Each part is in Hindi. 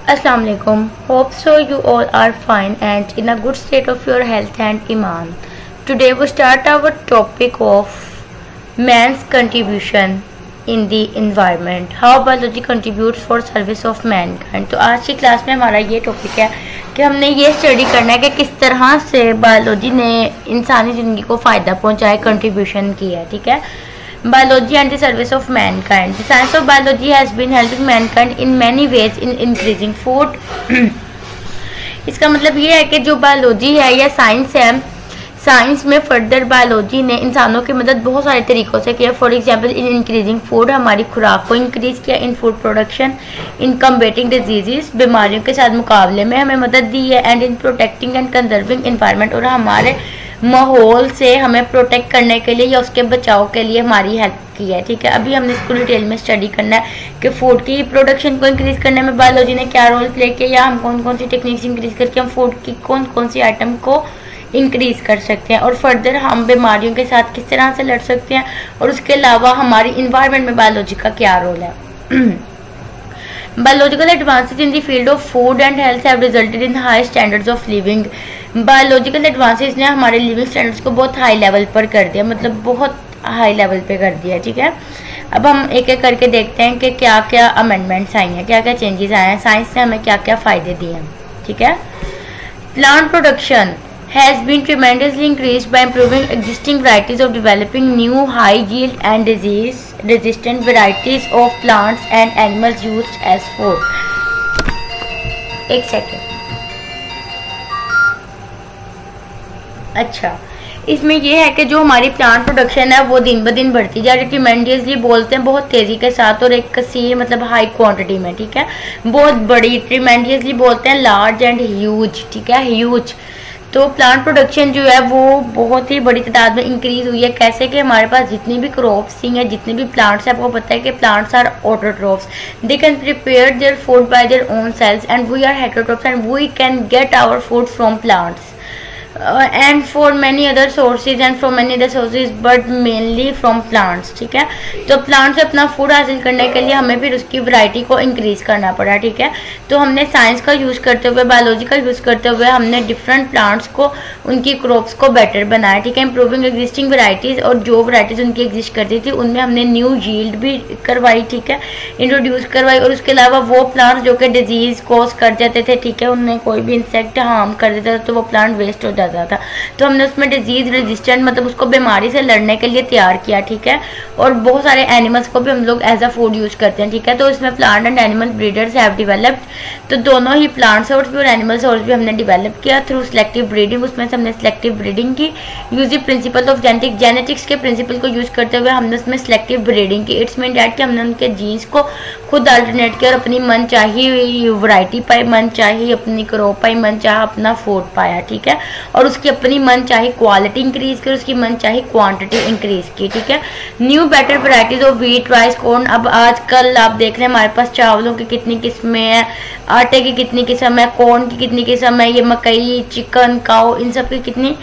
Assalamu alaikum. Hope so you all are fine and in a good state of your health and iman. Today we start our topic of man's contribution in the environment. How biology contributes for service of mankind. तो आज की क्लास में हमारा ये टॉपिक है कि हमने ये स्टडी करना है कि किस तरह से बायोलॉजी ने इंसानी ज़िंदगी को फ़ायदा पहुंचाया, कंट्रीब्यूशन किया है। ठीक है, biology and the service of mankind. The science of biology has been helping mankind in many ways in increasing food. इसका मतलब ये है कि जो बायोलॉजी है या साइंस है, साइंस में फर्दर बायोलॉजी ने इंसानों की मदद बहुत सारे तरीक़ों से किया। For example in increasing food, हमारी खुराक को इंक्रीज़ किया। इन फूड प्रोडक्शन, इन कम्बेटिंग डिजीज़, बीमारियों के साथ मुकाबले में हमें मदद दी है। And in protecting and conserving environment, और हमारे माहौल से हमें प्रोटेक्ट करने के लिए या उसके बचाव के लिए हमारी हेल्प की है। ठीक है, अभी हमने इसको डिटेल में स्टडी करना है कि फूड की प्रोडक्शन को इंक्रीज करने में बायोलॉजी ने क्या रोल प्ले किया, या हम कौन कौन सी टेक्निक्स इंक्रीज करके हम फूड की कौन कौन सी आइटम को इंक्रीज कर सकते हैं, और फर्दर हम बीमारियों के साथ किस तरह से लड़ सकते हैं, और उसके अलावा हमारी इन्वायरमेंट में बायोलॉजी का क्या रोल है। Biological advances in the field of food and health have resulted in high standards of living. Biological advances ने हमारे लिविंग स्टैंडर्ड्स को बहुत हाई लेवल पर कर दिया, मतलब बहुत हाई लेवल पे कर दिया। ठीक है, अब हम एक एक करके देखते हैं कि क्या क्या अमेंडमेंट्स आई हैं, क्या क्या चेंजेस आए हैं, साइंस ने हमें क्या क्या फ़ायदे दिए हैं। ठीक है, plant production has been tremendously increased by improving existing varieties of developing new high yield and disease resistant varieties of plants and animals used as food. एक सेकेंड, अच्छा, इसमें यह है कि जो हमारी प्लांट प्रोडक्शन है वो दिन ब दिन बढ़ती जा रही है। ट्रिमेंडियसली बोलते हैं बहुत तेजी के साथ और एक कसीर मतलब हाई क्वांटिटी में। ठीक है, बहुत बड़ी, ट्रिमेंडियसली बोलते हैं लार्ज एंड ह्यूज। ठीक है, ह्यूज। तो प्लांट प्रोडक्शन जो है वो बहुत ही बड़ी तादाद में इंक्रीज हुई है। कैसे कि हमारे पास जितनी भी क्रॉप्स हैं, जितने भी प्लांट्स हैं, आपको पता है कि plants are autotrophs, they can prepare their food by their own cells, and we are heterotrophs and we can get our food from plants and for many other sources and from many other sources but mainly from plants. ठीक है, तो प्लांट से अपना फूड हासिल करने के लिए हमें फिर उसकी वैरायटी को इंक्रीज करना पड़ा। ठीक है, तो हमने साइंस का यूज़ करते हुए, बायोलॉजी का यूज़ करते हुए हमने डिफरेंट प्लांट्स को, उनकी क्रॉप्स को बेटर बनाया। ठीक है, इंप्रूविंग एग्जिस्टिंग वैरायटीज़, और जो वैरायटीज़ उनकी एग्जिस्ट करती थी उनमें हमने न्यू यील्ड भी करवाई। ठीक है, इंट्रोड्यूस करवाई, और उसके अलावा वो प्लांट्स जो कि डिजीज़ कॉज कर जाते थे, ठीक है, उनमें कोई भी इंसेक्ट हार्म कर देता था तो वो प्लांट वेस्ट हो जाता था, तो हमने उसमें डिजीज रेजिस्टेंट मतलब उसको बीमारी से लड़ने के लिए तैयार किया। ठीक है, और बहुत सारे एनिमल्स को भी हम लोग एज अ फूड यूज करते हैं। ठीक है, तो इसमें plant and animal breeders have developed, तो दोनों ही प्लांट सोर्स भी और एनिमल सोर्स भी हमने डेवलप किया थ्रू सिलेक्टिव ब्रीडिंग। उसमें से हमने सिलेक्टिव ब्रीडिंग की, use the principle of genetics के प्रिंसिपल को यूज करते हुए हमने उसमें सिलेक्टिव ब्रीडिंग की। इट्स मीन डैट कि हमने उनके जीन्स को खुद अल्टरनेट किया और अपनी मन चाहिए वैरायटी पाई, मन चाहिए अपनी क्रॉप पाई, मन चाहे अपना फूड पाया। ठीक है, और उसकी अपनी मन चाहे क्वालिटी इंक्रीज की, उसकी मन चाहे क्वांटिटी इंक्रीज की। ठीक है, new better varieties of wheat, rice, corn. अब आजकल आप देख रहे हैं हमारे पास चावलों की कितनी किस्में हैं, आटे की कितनी किस्म है, कॉर्न की कितनी किस्म है, ये मकई, चिकन, काऊ, इन सब की कितनी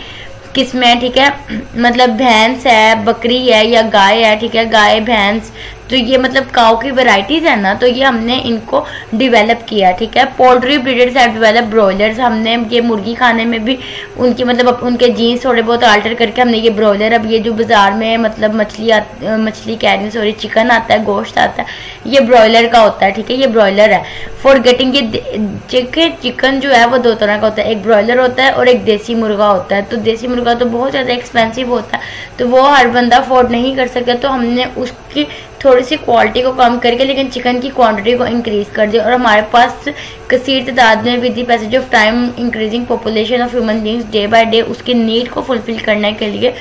किस्में हैं। ठीक है, मतलब भैंस है, बकरी है या गाय है। ठीक है, गाय, भैंस, तो ये मतलब काऊ की वैरायटीज है ना, तो ये हमने इनको डेवलप किया। ठीक है, poultry breeders have develop broilers, हमने ये मुर्गी खाने में भी उनकी मतलब उनके जीन्स थोड़े बहुत अल्टर करके हमने ये ब्रॉयलर, अब ये जो बाजार में मतलब मछली कह रही सॉरी चिकन आता है, गोश्त आता है, ये ब्रॉयलर का होता है। ठीक है, ये ब्रॉयलर है। फॉर गेटिंग ये चिकन जो है वो दो तरह का होता है, एक ब्रॉयलर होता है और एक देसी मुर्गा होता है। तो देसी मुर्गा तो बहुत ज़्यादा एक्सपेंसिव होता है, तो वो हर बंदा अफोर्ड नहीं कर सकता, तो हमने उसकी थोड़ी सी क्वालिटी को कम करके लेकिन चिकन की क्वांटिटी को इंक्रीज कर दिया, और हमारे पास कसीर तादाद में with the passage of time increasing population of human beings day by day, उसकी नीड को फुलफिल करने के लिए,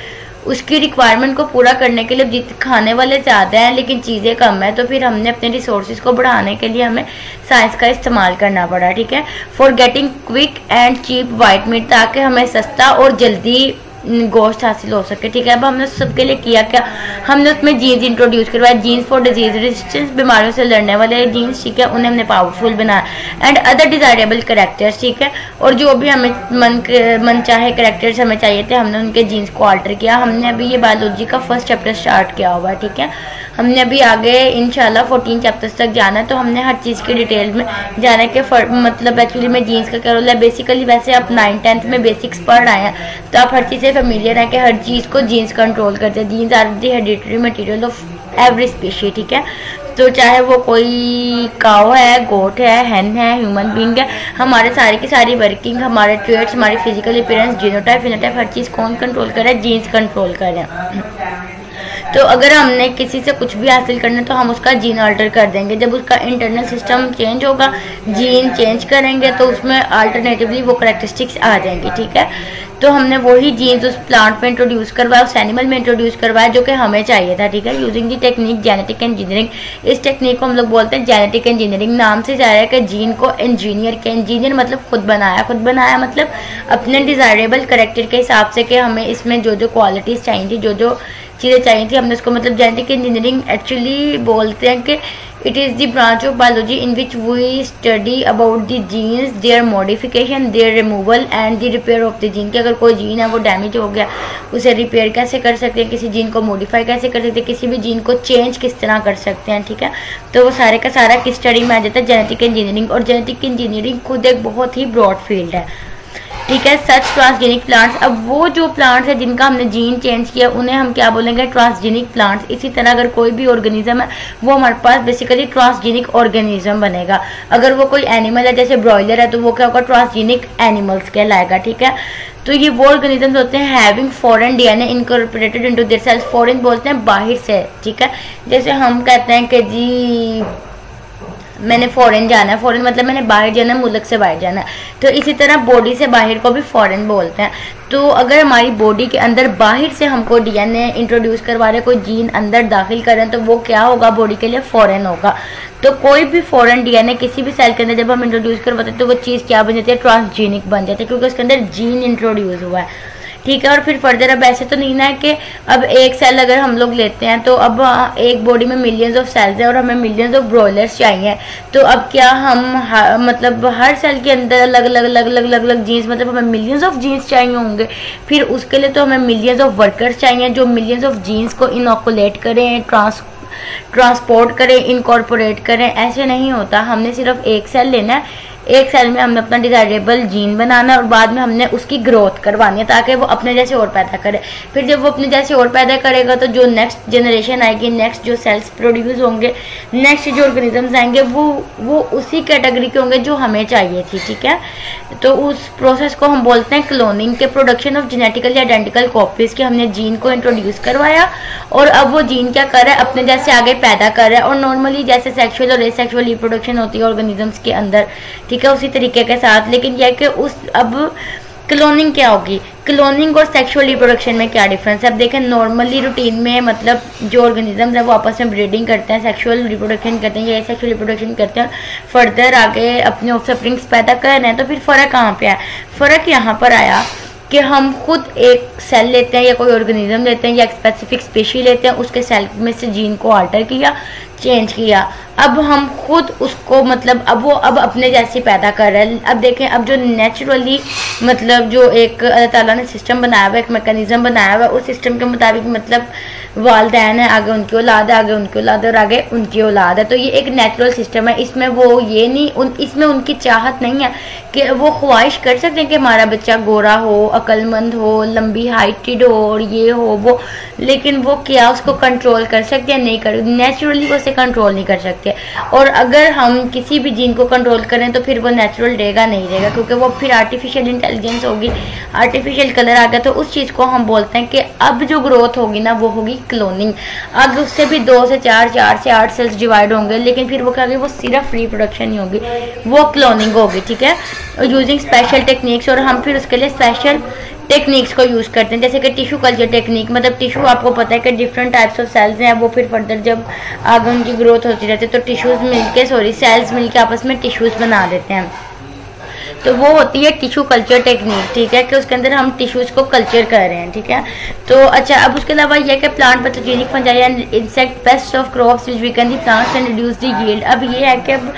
उसकी रिक्वायरमेंट को पूरा करने के लिए खाने वाले ज़्यादा हैं लेकिन चीज़ें कम है, तो फिर हमने अपने रिसोर्सेज को बढ़ाने के लिए हमें साइंस का इस्तेमाल करना पड़ा। ठीक है, for getting quick and cheap white meat, ताकि हमें सस्ता और जल्दी गोश्त हासिल हो सके। ठीक है, अब हमने सबके लिए किया क्या, हमने उसमें जीन्स इंट्रोड्यूस करवाया, जीन्स फॉर डिजीज रेजिस्टेंस, बीमारियों से लड़ने वाले जीन्स। ठीक है, उन्हें हमने पावरफुल बनाया, एंड अदर डिजायरेबल करेक्टर्स। ठीक है, और जो भी हमें मन चाहे करेक्टर्स हमें चाहिए थे, हमने उनके जीन्स को अल्टर किया। हमने अभी ये बायोलॉजी का फर्स्ट चैप्टर स्टार्ट किया हुआ है। ठीक है, हमने अभी आगे इंशाल्लाह 14 चैप्टर्स तक जाना है, तो हमने हर चीज़ की डिटेल में जाना है कि मतलब एक्चुअली में जीन्स का क्या रोल है। बेसिकली वैसे आप 9th-10th में बेसिक्स पढ़ आए हैं, तो आप हर चीज़ से फेमिलियर हैं कि हर चीज़ को जीन्स कंट्रोल करते हैं। Genes are the hereditary material of every species, ठीक है। तो चाहे वो कोई काव है, गोट है, हैन है, ह्यूमन बीइंग है, हमारे सारी की सारी वर्किंग, हमारे ट्रेड्स, हमारी फिजिकल अपीयरेंस, जीनोटाइप, फिनोटाइप, हर चीज़ कौन कंट्रोल कर रहा है? जीन्स कंट्रोल कर रहे हैं। तो अगर हमने किसी से कुछ भी हासिल करना है तो हम उसका जीन अल्टर कर देंगे। जब उसका इंटरनल सिस्टम चेंज होगा, जीन चेंज करेंगे, तो उसमें अल्टरनेटिवली वो करेक्टरिस्टिक्स आ जाएंगी, ठीक है। तो हमने वही जीन्स उस प्लांट में इंट्रोड्यूस करवाया, उस एनिमल में इंट्रोड्यूस करवाया जो कि हमें चाहिए था, ठीक है, using the technique genetic engineering. इस टेक्निक को हम लोग बोलते हैं जेनेटिक इंजीनियरिंग। नाम से जा रहा है कि जीन को इंजीनियर के, इंजीनियर मतलब खुद बनाया मतलब अपने डिजायरेबल करेक्टर के हिसाब से कि हमें इसमें जो जो क्वालिटीज चाहिए थी, जो जो चीज़ें चाहिए थी, हमने उसको मतलब जेनेटिक इंजीनियरिंग एक्चुअली बोलते हैं कि it is the branch of biology in which we study about the genes, their modification, their removal and the repair of the gene. कि अगर कोई जीन है वो डैमेज हो गया, उसे रिपेयर कैसे कर सकते हैं, किसी जीन को मॉडिफाई कैसे कर सकते हैं, किसी भी जीन को चेंज किस तरह कर सकते हैं, ठीक है। तो वो सारे का सारा किस स्टडी में आ जाता है? Genetic engineering. और जेनेटिक इंजीनियरिंग खुद एक बहुत ही ब्रॉड फील्ड है, ठीक है। सच ट्रांसजेनिक प्लांट्स, अब वो जो प्लांट्स है जिनका हमने जीन चेंज किया उन्हें हम क्या बोलेंगे? Transgenic plants. इसी तरह अगर कोई भी ऑर्गेनिज्म है वो हमारे पास बेसिकली ट्रांसजेनिक ऑर्गेनिज्म बनेगा। अगर वो कोई एनिमल है जैसे ब्रॉयलर है तो वो क्या होगा? ट्रांसजेनिक एनिमल्स कहलाएगा, ठीक है। तो ये वो ऑर्गेनिजम्स होते हैं having foreign DNA incorporated into their cells. Foreign बोलते हैं बाहर से, ठीक है। जैसे हम कहते हैं कि जी मैंने फॉरेन जाना है, फॉरेन मतलब मैंने बाहर जाना है, मुल्क से बाहर जाना है। तो इसी तरह बॉडी से बाहर को भी फॉरेन बोलते हैं। तो अगर हमारी बॉडी के अंदर बाहर से हमको डीएनए इंट्रोड्यूस करवा रहे, कोई जीन अंदर दाखिल करें, तो वो क्या होगा? बॉडी के लिए फॉरेन होगा। तो कोई भी फॉरेन डीएनए किसी भी सेल के अंदर जब हम इंट्रोड्यूस करवाते हैं तो वो चीज़ क्या बन जाती है? ट्रांसजेनिक बन जाती है, क्योंकि उसके अंदर जीन इंट्रोड्यूस हुआ है, ठीक है। और फिर फर्दर अब ऐसे तो नहीं ना है कि अब एक सेल अगर हम लोग लेते हैं तो अब एक बॉडी में मिलियंस ऑफ सेल्स है और हमें मिलियंस ऑफ ब्रॉयलर्स चाहिए, तो अब क्या हम मतलब हर सेल के अंदर अलग अलग जीन्स, मतलब हमें मिलियंस ऑफ जीन्स चाहिए होंगे। फिर उसके लिए तो हमें मिलियंस ऑफ वर्कर्स चाहिए जो मिलियंस ऑफ जीन्स को इनोकुलेट करें, ट्रांसपोर्ट करें, इनकॉर्पोरेट करें। ऐसे नहीं होता। हमने सिर्फ एक सेल लेना है, एक सेल में हमने अपना डिजायरेबल जीन बनाना है और बाद में हमने उसकी ग्रोथ करवानी है ताकि वो अपने जैसे और पैदा करे। फिर जब वो अपने जैसे और पैदा करेगा तो जो नेक्स्ट जनरेशन आएगी, नेक्स्ट जो सेल्स प्रोड्यूस होंगे, नेक्स्ट जो ऑर्गेनिजम्स आएंगे वो उसी कैटेगरी के होंगे जो हमें चाहिए थी, ठीक है। तो उस प्रोसेस को हम बोलते हैं क्लोनिंग के, production of genetically identical copies के। हमने जीन को इंट्रोड्यूस करवाया और अब वो जीन क्या कर रहा है? अपने जैसे आगे पैदा कर रहा है। और नॉर्मली जैसे सेक्सुअल और एसेक्सुअल रिप्रोडक्शन होती है ऑर्गेनिजम्स के अंदर, ठीक है, उसी तरीके के साथ। लेकिन यह कि उस अब क्लोनिंग क्या होगी? क्लोनिंग और सेक्सुअल रिप्रोडक्शन में क्या डिफरेंस है? अब देखें, नॉर्मली रूटीन में मतलब जो ऑर्गेनिजम्स है वो आपस में ब्रीडिंग करते हैं, सेक्सुअल रिप्रोडक्शन करते हैं या सेक्सुअल रिप्रोडक्शन करते हैं, फर्दर आगे अपने ऑफस्प्रिंग्स पैदा कर रहे हैं। तो फिर फ़र्क कहाँ पे है? फ़र्क यहाँ पर आया कि हम खुद एक सेल लेते हैं या कोई ऑर्गेनिज्म लेते हैं या एक स्पेसिफिक स्पीशी लेते हैं, उसके सेल में से जीन को अल्टर किया, चेंज किया। अब हम खुद उसको मतलब अब वो अब अपने जैसी पैदा कर रहे हैं। अब देखें, अब जो नेचुरली मतलब जो एक अल्लाह ताला ने सिस्टम बनाया हुआ, एक मैकेनिज्म बनाया हुआ, उस सिस्टम के मुताबिक मतलब वालदैन है, आगे उनकी औलाद है, आगे उनकी औलाद है और आगे उनकी औलाद है। तो ये एक नेचुरल सिस्टम है। इसमें वो ये नहीं इसमें उनकी चाहत नहीं है कि वो ख्वाहिश कर सकते हैं कि हमारा बच्चा गोरा हो, अक्लमंद हो, लंबी हाइटेड हो और ये हो वो, लेकिन वो क्या उसको कंट्रोल कर सकते हैं? नहीं कर, नेचुरली वो उसे कंट्रोल नहीं कर सकते। और अगर हम किसी भी जीन को कंट्रोल करें तो फिर वो नेचुरल रहेगा नहीं रहेगा, क्योंकि वो फिर आर्टिफिशियल इंटेलिजेंस होगी, आर्टिफिशियल कलर आ गया। तो उस चीज़ को हम बोलते हैं कि अब जो ग्रोथ होगी ना वो होगी क्लोनिंग। अब उससे भी 2 से 4, 4 से 8 सेल्स डिवाइड होंगे, लेकिन फिर वो क्या होगी? वो सिर्फ रिप्रोडक्शन ही होगी, वो क्लोनिंग होगी, ठीक है, यूजिंग स्पेशल टेक्निक्स। और हम फिर उसके लिए स्पेशल टेक्निक्स को यूज़ करते हैं, जैसे कि टिश्यू कल्चर टेक्निक। मतलब टिश्यू आपको पता है कि डिफरेंट टाइप्स ऑफ सेल्स हैं, वो फिर फर्दर जब आगे उनकी ग्रोथ होती रहती है तो टिश्यूज़ मिलके सेल्स मिलके आपस में टिश्यूज़ बना देते हैं। तो वो होती है टिश्यू कल्चर टेक्निक, ठीक है, कि उसके अंदर हम टिश्यूज़ को कल्चर कर रहे हैं, ठीक है। तो अच्छा, अब उसके अलावा यह कि plant pathogenic fungi and insect pest of crops which weaken the plants and reduce the yield. अब ये है कि अब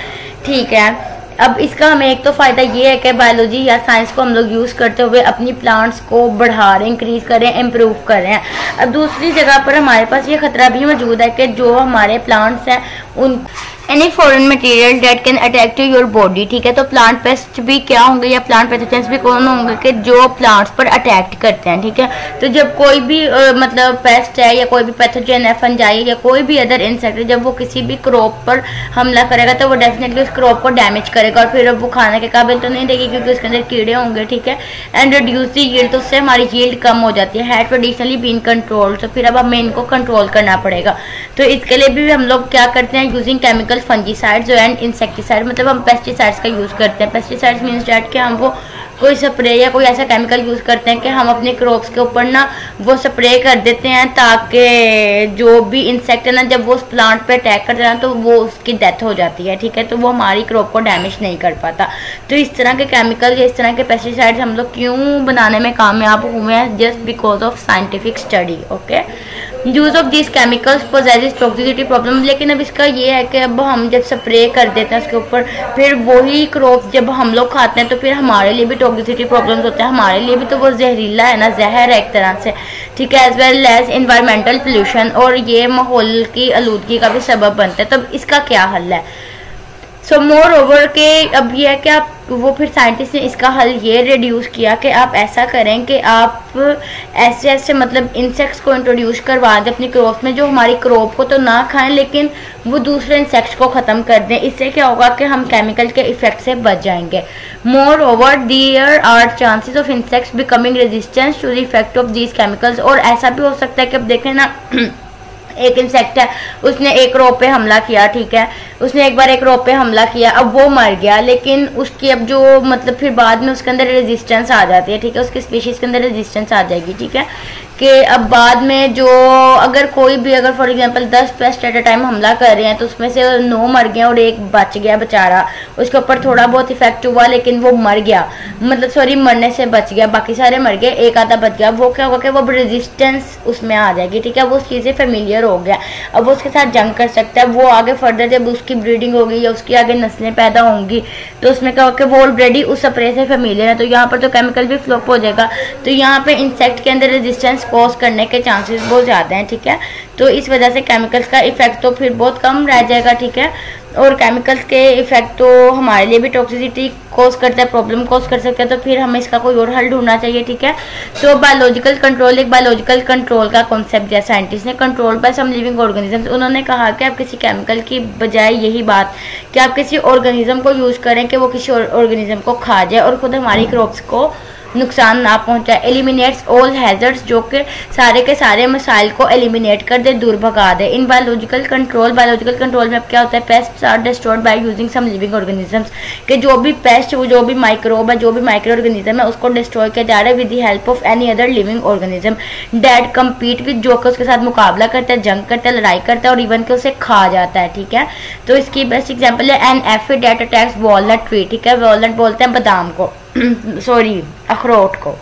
ठीक है, अब इसका हमें एक तो फायदा ये है कि बायोलॉजी या साइंस को हम लोग यूज करते हुए अपनी प्लांट्स को बढ़ा रहे हैं, इंक्रीज कर रहे हैं, इम्प्रूव कर रहे हैं। अब दूसरी जगह पर हमारे पास ये खतरा भी मौजूद है कि जो हमारे प्लांट्स हैं उन any foreign material that can attack to your body, ठीक है। तो प्लांट पेस्ट भी क्या होंगे या प्लांट पैथोजेंस भी कौन होंगे कि जो प्लांट्स पर अटैक करते हैं, ठीक है। तो जब कोई भी मतलब पेस्ट है या कोई भी पैथोजन है, फंजाई या कोई भी अदर इंसेक्ट है, जब वो किसी भी क्रॉप पर हमला करेगा तो वो डेफिनेटली उस क्रॉप को डैमेज करेगा और फिर वो खाने के काबिल तो नहीं देगी क्योंकि उसके अंदर कीड़े होंगे, ठीक है। एंड रिड्यूस दी यील्ड, तो उससे हमारी यील्ड कम हो जाती है ट्रेडिशनली बीन कंट्रोल। तो फिर अब हमें इनको कंट्रोल करना पड़ेगा। तो इसके लिए भी हम लोग क्या करते हैं, using chemical fungicides and insecticide, मतलब हम पेस्टिसाइड्स का यूज करते हैं। पेस्टिसाइड्स मीन्स डैट कि हम वो कोई स्प्रे या कोई ऐसा केमिकल यूज करते हैं कि हम अपने क्रॉप्स के ऊपर ना वो स्प्रे कर देते हैं ताकि जो भी इंसेक्ट है ना जब वो उस प्लांट पे अटैक करते हैं तो वो उसकी डेथ हो जाती है, ठीक है। तो वो हमारी क्रॉप को डैमेज नहीं कर पाता। तो इस तरह के केमिकल या इस तरह के पेस्टिसाइड्स हम लोग क्यों बनाने में कामयाब हुए हैं, just because of scientific study, okay. Use of this chemicals possesses toxicity problem, लेकिन अब इसका ये है कि अब हम जब स्प्रे कर देते हैं उसके ऊपर फिर वही क्रॉप जब हम लोग खाते हैं तो फिर हमारे लिए भी टॉक्सिसिटी प्रॉब्लम्स होते हैं, हमारे लिए भी तो वो जहरीला है ना, जहर है एक तरह से, ठीक है। As well as environmental pollution, और ये माहौल की आलूदगी का भी सबब बनता है। तब इसका क्या हल है? सो मोर ओवर के अब ये है कि आप वो फिर साइंटिस्ट ने इसका हल ये रिड्यूस किया कि आप ऐसा करें कि आप ऐसे ऐसे मतलब इंसेक्ट्स को इंट्रोड्यूस करवा दें अपनी क्रॉप में जो हमारी क्रॉप को तो ना खाएं लेकिन वो दूसरे इंसेक्ट्स को ख़त्म कर दें। इससे क्या होगा कि हम केमिकल के इफेक्ट से बच जाएंगे। Moreover there are chances of insects becoming resistance to the effect of these chemicals, और ऐसा भी हो सकता है कि अब देखें ना एक इंसेक्ट है, उसने एक रोप पे हमला किया, ठीक है, उसने एक बार एक रोप पे हमला किया, अब वो मर गया, लेकिन उसकी अब जो मतलब फिर बाद में उसके अंदर रेजिस्टेंस आ जाती है, ठीक है, उसकी स्पीशीज के अंदर रेजिस्टेंस आ जाएगी, ठीक है, कि अब बाद में जो अगर कोई भी अगर for example 10 paste at a time हमला कर रहे हैं तो उसमें से 9 मर गए और एक बच गया बेचारा, उसके ऊपर थोड़ा बहुत इफेक्ट हुआ लेकिन वो मर गया, मतलब सॉरी मरने से बच गया, बाकी सारे मर गए, एक आधा बच गया। वो क्या होगा कि वो रेजिस्टेंस उसमें आ जाएगी, ठीक है, वो उस चीज़ से फेमिलियर हो गया, अब वो उसके साथ जंग कर सकता है। वो आगे फर्दर जब उसकी ब्रीडिंग होगी या उसकी आगे नस्लें पैदा होंगी तो उसमें क्या होगा कि वो ऑलरेडी उस स्प्रे से फेमिलियर है, तो यहाँ पर तो केमिकल भी फ्लॉप हो जाएगा, तो यहाँ पे इंसेक्ट के अंदर रेजिस्टेंस कॉज करने के चांसेस बहुत ज़्यादा हैं, ठीक है। तो इस वजह से केमिकल्स का इफेक्ट तो फिर बहुत कम रह जाएगा, ठीक है, और केमिकल्स के इफेक्ट तो हमारे लिए भी टॉक्सिसिटी कॉज करता है, प्रॉब्लम कॉज कर सकता है, तो फिर हमें इसका कोई और हल ढूंढना चाहिए, ठीक है। तो बायोलॉजिकल कंट्रोल, एक बायोलॉजिकल कंट्रोल का कॉन्सेप्ट दिया साइंटिस्ट ने, control by some living organisms. उन्होंने कहा कि आप किसी केमिकल की बजाय यही बात कि आप किसी ऑर्गेनिज्म को यूज करें कि वो किसी ऑर्गेनिज्म को खा जाए और खुद हमारी क्रॉप्स को नुकसान ना पहुंचाए। एलिमिनेट्स ऑल हैजर्ड्स, जो कि सारे के सारे मसाइल को एलिमिनेट कर दे, दूर भगा दे। इन बायोलॉजिकल कंट्रोल में अब क्या होता है, pests are destroyed by using some living organisms, कि जो भी पेस्ट, जो भी माइक्रोब है, जो भी माइक्रो ऑर्गेनिज्म है उसको डिस्ट्रॉय किया जा रहा है with the help of any other living organism that compete with, जो कि उसके साथ मुकाबला करता है, जंग करता है, लड़ाई करता है और इवन के उसे खा जाता है, ठीक है। तो इसकी बेस्ट एग्जाम्पल है an aphid that attacks walnut tree, ठीक है, वॉलनट बोलते हैं बादाम को सॉरी अखरोट को,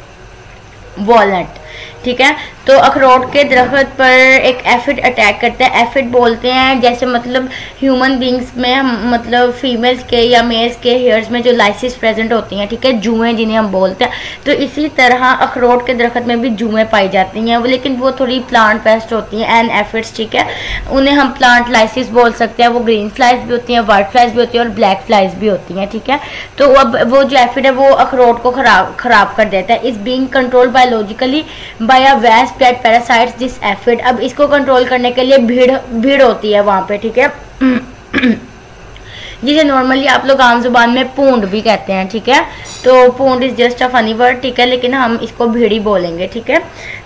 वॉलनट, ठीक है। तो अखरोट के दरख्त पर एक एफिड अटैक करता है। एफिड बोलते हैं जैसे मतलब ह्यूमन बींग्स में हम मतलब फीमेल्स के या मेल्स के हेयर्स में जो लाइसिस प्रेजेंट होती हैं, ठीक है, जुएं जिन्हें हम बोलते हैं, तो इसी तरह अखरोट के दरख्त में भी जुएं पाई जाती हैं, लेकिन वो थोड़ी प्लांट पेस्ट होती हैं, एन एफिड्स, ठीक है, उन्हें हम प्लांट लाइसिस बोल सकते हैं। वो ग्रीन फ्लाइज भी होती हैं, वाइट फ्लाइज भी होती हैं और ब्लैक फ्लाइज भी होती हैं, ठीक है। तो अब वो जो एफिड है वो अखरोट को खराब कर देता है। Is being control biologically by a wasp that parasites this aphid. अब इसको कंट्रोल करने के लिए भीड़ होती है वहां पे, ठीक है, जिसे नॉर्मली आप लोग आम जुबान में पूंड भी कहते हैं, ठीक है। तो pound is just a funny word, ठीक है, लेकिन हम इसको भीड़ी बोलेंगे, ठीक है।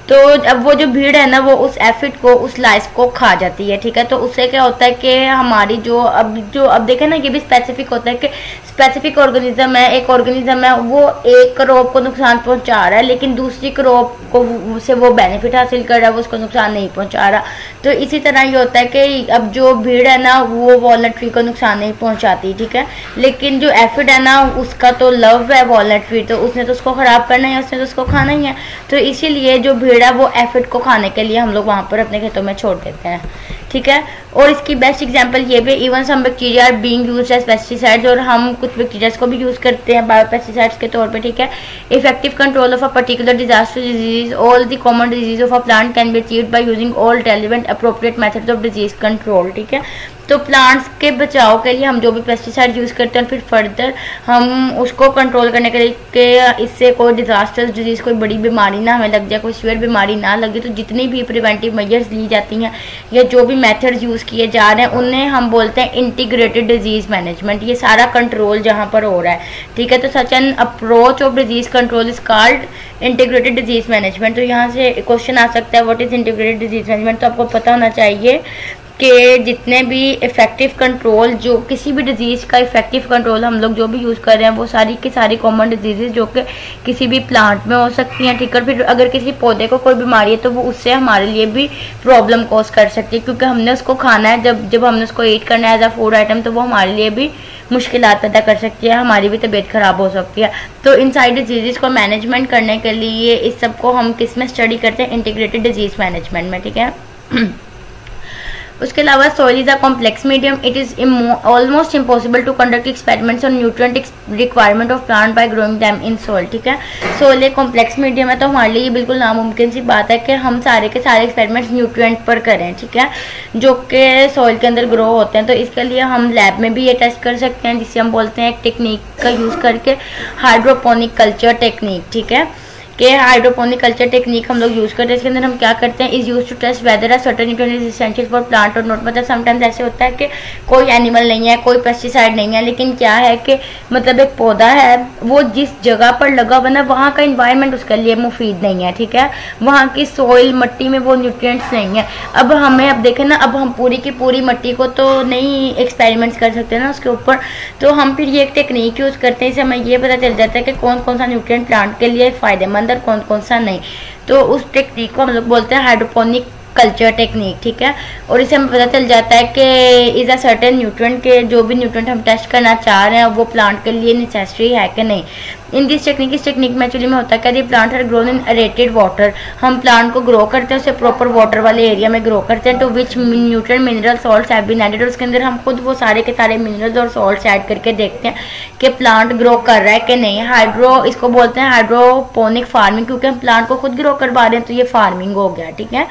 तो अब वो जो भीड़ है ना वो उस एफिड को, उस लाइस को खा जाती है, ठीक है। तो उससे क्या होता है कि हमारी जो अब देखें ना, ये भी स्पेसिफिक होता है कि स्पेसिफिक ऑर्गेनिज्म है, एक ऑर्गेनिज्म है, वो एक क्रॉप को नुकसान पहुंचा रहा है लेकिन दूसरी क्रॉप को से वो बेनिफिट हासिल कर रहा है, वो उसको नुकसान नहीं पहुंचा रहा। तो इसी तरह ये होता है कि अब जो भीड़ है ना वो वॉलनट ट्री को नुकसान नहीं पहुंचाती, ठीक है, लेकिन जो एफिड है ना उसका तो लव है वॉलनट ट्री, तो उसने तो उसको खराब करना है, उसने तो उसको खाना ही है। तो इसीलिए जो भीड़ है वो एफिड को खाने के लिए हम लोग वहां पर अपने खेतों में छोड़ देते हैं। ठीक है। और इसकी बेस्ट एग्जांपल ये भी, even some bacteria are being used as pesticides, और हम कुछ बैक्टीरिया को भी यूज करते हैं बायो पेस्टिसाइड्स के तौर पे, ठीक है। Effective control of a particular disaster disease, all the common disease of a plant can be achieved by using all relevant appropriate methods of disease control, ठीक है। तो प्लांट्स के बचाव के लिए हम जो भी पेस्टिसाइड यूज करते हैं, फिर फर्दर हम उसको कंट्रोल करने के लिए कि इससे कोई डिजास्टर्स डिजीज, कोई बड़ी बीमारी ना हमें लग जाए, कोई सीवियर बीमारी ना लगे, तो जितनी भी प्रिवेंटिव मेजर्स ली जाती हैं या जो भी मेथड्स यूज किए जा रहे हैं उन्हें हम बोलते हैं इंटीग्रेटेड डिजीज मैनेजमेंट। ये सारा कंट्रोल जहाँ पर हो रहा है, ठीक है। तो such an approach of disease control is called integrated disease management. तो यहाँ से क्वेश्चन आ सकता है what is integrated disease management. तो आपको पता होना चाहिए कि जितने भी इफेक्टिव कंट्रोल, जो किसी भी डिजीज का इफेक्टिव कंट्रोल हम लोग जो भी यूज कर रहे हैं, वो सारी की सारी कॉमन डिजीजेज जो कि किसी भी प्लांट में हो सकती हैं, ठीक है। फिर अगर किसी पौधे को कोई बीमारी है तो वो उससे हमारे लिए भी प्रॉब्लम कॉज कर सकती है, क्योंकि हमने उसको खाना है, जब हमने उसको ईट करना है एज अ फूड आइटम, तो वो हमारे लिए भी मुश्किलात पैदा कर सकती है, हमारी भी तबीयत खराब हो सकती है। तो इन सारी डिजीजेज को मैनेजमेंट करने के लिए इस सबको हम किस में स्टडी करते हैं, इंटीग्रेटेड डिजीज मैनेजमेंट में, ठीक है। उसके अलावा soil is a complex medium, it is almost impossible to conduct experiments on nutrient requirement of plant by growing them in soil, ठीक है। सोइल एक कॉम्प्लेक्स मीडियम है, तो हमारे लिए ये बिल्कुल नामुमकिन सी बात है कि हम सारे के सारे एक्सपेरिमेंट्स न्यूट्रिएंट पर करें, ठीक है, जो कि सोइल के अंदर ग्रो होते हैं। तो इसके लिए हम लैब में भी ये टेस्ट कर सकते हैं, जिसे हम बोलते हैं एक टेक्निक का यूज करके हाइड्रोपोनिक कल्चर टेक्निक, ठीक है। कि हाइड्रोपोनिक कल्चर टेक्निक हम लोग यूज करते हैं। इसके अंदर हम क्या करते हैं, is use to test whether a certain nutrient is essential for plant और नॉट। मतलब समटाइम्स ऐसे होता है कि कोई एनिमल नहीं है, कोई पेस्टिसाइड नहीं है, लेकिन क्या है कि मतलब एक पौधा है, वो जिस जगह पर लगा बना वहाँ का इन्वायरमेंट उसके लिए मुफीद नहीं है, ठीक है। वहाँ की सोइल मट्टी में वो न्यूट्रिएंट्स नहीं है। अब हमें अब देखें ना, अब हम पूरी की पूरी मट्टी को तो नहीं एक्सपेरिमेंट्स कर सकते ना उसके ऊपर, तो हम फिर ये एक टेक्निक यूज करते हैं, इससे हमें ये पता चल जाता है कि कौन कौन सा न्यूट्रिएंट प्लांट के लिए फायदेमंद और कौन कौन सा नहीं। तो उस टेक्निक को हम लोग बोलते हैं हाइड्रोपोनिक कल्चर टेक्निक, ठीक है। और इससे हमें पता चल जाता है कि इज अ सर्टेन न्यूट्रिएंट के जो भी न्यूट्रिएंट हम टेस्ट करना चाह रहे हैं वो प्लांट के लिए नेसेसरी है कि नहीं। इन दिस टेक्निक, इस टेक्निक में एक्चुअली में होता है कि plant are grown in aerated water, हम प्लांट को ग्रो करते हैं उसे प्रॉपर वाटर वाले एरिया में ग्रो करते हैं, तो which nutrient mineral salts have been added, और उसके अंदर हम खुद वो सारे के सारे मिनरल्स और सॉल्ट्स ऐड करके देखते हैं कि प्लांट ग्रो कर रहा है कि नहीं। इसको बोलते हैं हाइड्रोपोनिक फार्मिंग, क्योंकि हम प्लांट को खुद ग्रो करवा रहे हैं, तो ये फार्मिंग हो गया, ठीक है,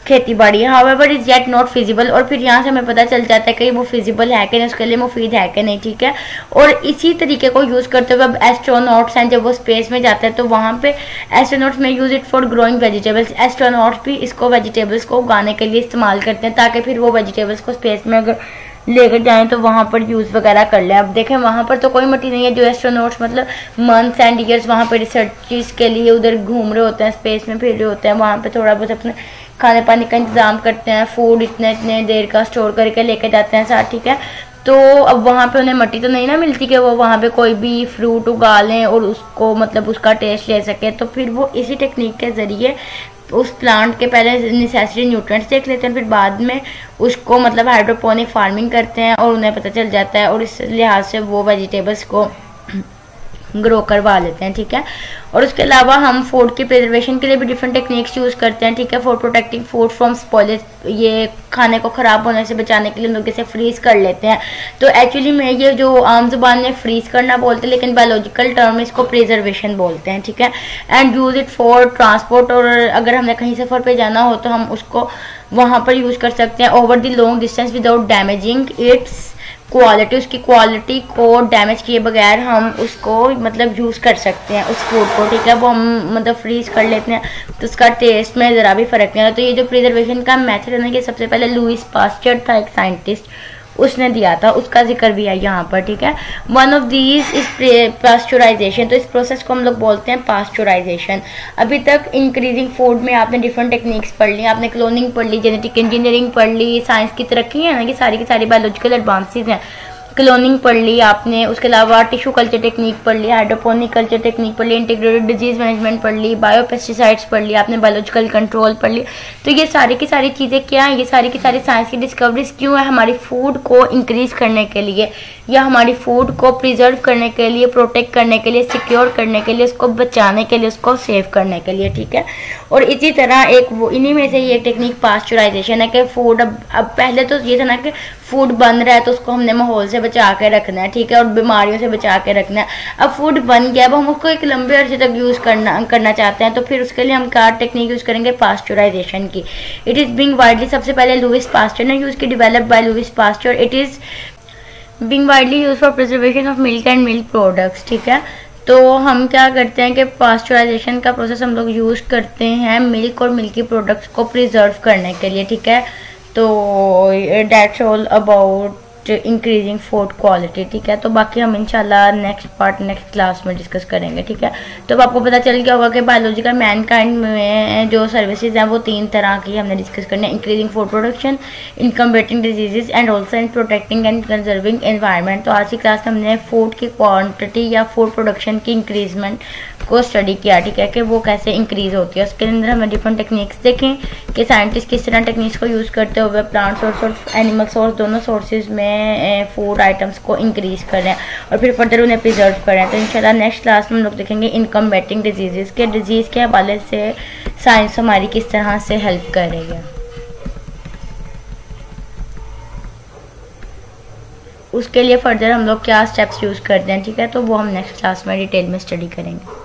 खेती बाड़ी। However is yet not feasible, और फिर यहाँ से हमें पता चल जाता है कि वो फिजिबल है कि नहीं, उसके लिए मुफीद है कि नहीं, ठीक है। और इसी तरीके को यूज करते हुए अब एस्ट्रोनॉट्स हैं, जब वो स्पेस में जाते हैं तो वहाँ पे एस्ट्रोनॉट्स में use it for growing vegetables. Astronauts भी इसको वेजिटेबल्स को उगाने के लिए इस्तेमाल करते हैं, ताकि फिर वो वेजिटेबल्स को स्पेस में अगर लेकर जाएं तो वहाँ पर यूज वगैरह कर ले। अब देखें वहाँ पर तो कोई मट्टी नहीं है, जो एस्ट्रोनॉट्स मतलब मंथ्स एंड ईयर्स वहाँ पर रिसर्च के लिए उधर घूम रहे होते हैं, स्पेस में फिर रहे होते हैं, वहाँ पे थोड़ा बहुत अपने खाने पानी का इंतजाम करते हैं, फूड इतने देर का स्टोर करके लेके जाते हैं साथ, ठीक है। तो अब वहाँ पे उन्हें मट्टी तो नहीं ना मिलती कि वो वहाँ पे कोई भी फ्रूट उगा लें और उसको मतलब उसका टेस्ट ले सके, तो फिर वो इसी टेक्निक के जरिए उस प्लांट के पहले नेसेसरी न्यूट्रिएंट्स देख लेते हैं, फिर बाद में उसको मतलब हाइड्रोपोनिक फार्मिंग करते हैं और उन्हें पता चल जाता है, और इस लिहाज से वो वेजिटेबल्स को ग्रो करवा लेते हैं, ठीक है। और उसके अलावा हम फूड की प्रिजर्वेशन के लिए भी डिफरेंट टेक्निक्स यूज करते हैं, ठीक है, for protecting food from spoilage, ये खाने को खराब होने से बचाने के लिए लोग इसे फ्रीज कर लेते हैं। तो एक्चुअली में ये जो आम जुबान में फ्रीज करना बोलते हैं, लेकिन बायोलॉजिकल टर्म इसको प्रिजर्वेशन बोलते हैं, ठीक है। And use it for transport, और अगर हमने कहीं सफर पे जाना हो तो हम उसको वहां पर यूज कर सकते हैं over the long distance without damaging it's quality, उसकी क्वालिटी को डैमेज किए बगैर हम उसको मतलब यूज़ कर सकते हैं उस फूड को, ठीक है। वो हम मतलब फ्रीज कर लेते हैं तो उसका टेस्ट में ज़रा भी फ़र्क नहीं आता। तो ये जो प्रिजर्वेशन का मेथड है ना, ये सबसे पहले लुइस पास्चर था एक साइंटिस्ट, उसने दिया था, उसका जिक्र भी है यहाँ पर, ठीक है। One of these is pasteurisation, तो इस प्रोसेस को हम लोग बोलते हैं पास्चराइजेशन। अभी तक इंक्रीजिंग फूड में आपने डिफरेंट टेक्निक्स पढ़ ली, आपने क्लोनिंग पढ़ ली, जेनेटिक इंजीनियरिंग पढ़ ली, साइंस की तरक्की है ना, कि सारी की सारी बायोलॉजिकल एडवांसेस हैं, क्लोनिंग पढ़ ली आपने, उसके अलावा टिश्यू कल्चर टेक्निक पढ़ ली, हाइड्रोपोनिक कल्चर टेक्निक पढ़ ली, इंटीग्रेटेड डिजीज मैनेजमेंट पढ़ ली, बायोपेस्टिसाइड्स पढ़ ली आपने, बायोलॉजिकल कंट्रोल पढ़ ली। तो ये सारी की सारी चीज़ें क्या हैं, ये सारी की सारी साइंस की डिस्कवरीज क्यों है, हमारी फूड को इंक्रीज करने के लिए या हमारी फूड को प्रिजर्व करने के लिए, प्रोटेक्ट करने के लिए, सिक्योर करने के लिए, उसको बचाने के लिए, उसको सेव करने के लिए, ठीक है। और इसी तरह एक वो इन्हीं में से ही एक टेक्निक पास्चुराइजेशन है कि फूड अब पहले तो ये था ना कि फूड बन रहा है तो उसको हमने माहौल से बचा के रखना है, ठीक है, और बीमारियों से बचा के रखना है। अब फूड बन गया, अब हम उसको एक लंबे अरसे तक यूज़ करना चाहते हैं, तो फिर उसके लिए हम क्या टेक्निक यूज़ करेंगे, पास्चुराइजेशन की। इट इज़ बीइंग वाइडली, सबसे पहले लुईस पास्चर ने यूज़ की, developed by Lewis pasture. It is being widely use for preservation of milk and milk products, ठीक है। तो हम क्या करते हैं कि पास्चुराइजेशन का प्रोसेस हम लोग यूज़ करते हैं मिल्क और मिल्की प्रोडक्ट्स को प्रिजर्व करने के लिए, ठीक है। तो that's all about increasing food quality, ठीक है। तो बाकी हम इंशाल्लाह नेक्स्ट पार्ट नेक्स्ट क्लास में डिस्कस करेंगे, ठीक है। तो आपको पता चल गया होगा कि बायोलॉजिकल मैनकाइंड में जो सर्विसेज हैं वो 3 तरह की हमने डिस्कस करनी है, increasing food production, in कम्बेटिंग diseases and also in protecting and conserving environment. तो आज की क्लास में हमने फूड की क्वान्टिटी या फूड प्रोडक्शन की इंक्रीजमेंट को स्टडी किया, ठीक है, कि वो कैसे इंक्रीज होती है। उसके अंदर हमने डिफरेंट टेक्निक्स देखें कि साइंटिस्ट किस तरह टेक्निक्स को यूज़ करते हुए प्लांट सोर्स और एनिमल सोर्स दोनों सोर्सेज में फूड आइटम्स को इंक्रीज कर रहे हैं और फिर फर्दर उन्हें प्रिजर्व कर रहे हैं। तो इंशाल्लाह नेक्स्ट क्लास में हम लोग देखेंगे इन कम्बेटिंग डिजीजेस के, डिजीज़ के हवाले से साइंस हमारी किस तरह से हेल्प करेगी, उसके लिए फर्दर हम लोग क्या स्टेप्स यूज़ करते हैं, ठीक है। तो वो हम नेक्स्ट क्लास में डिटेल में स्टडी करेंगे।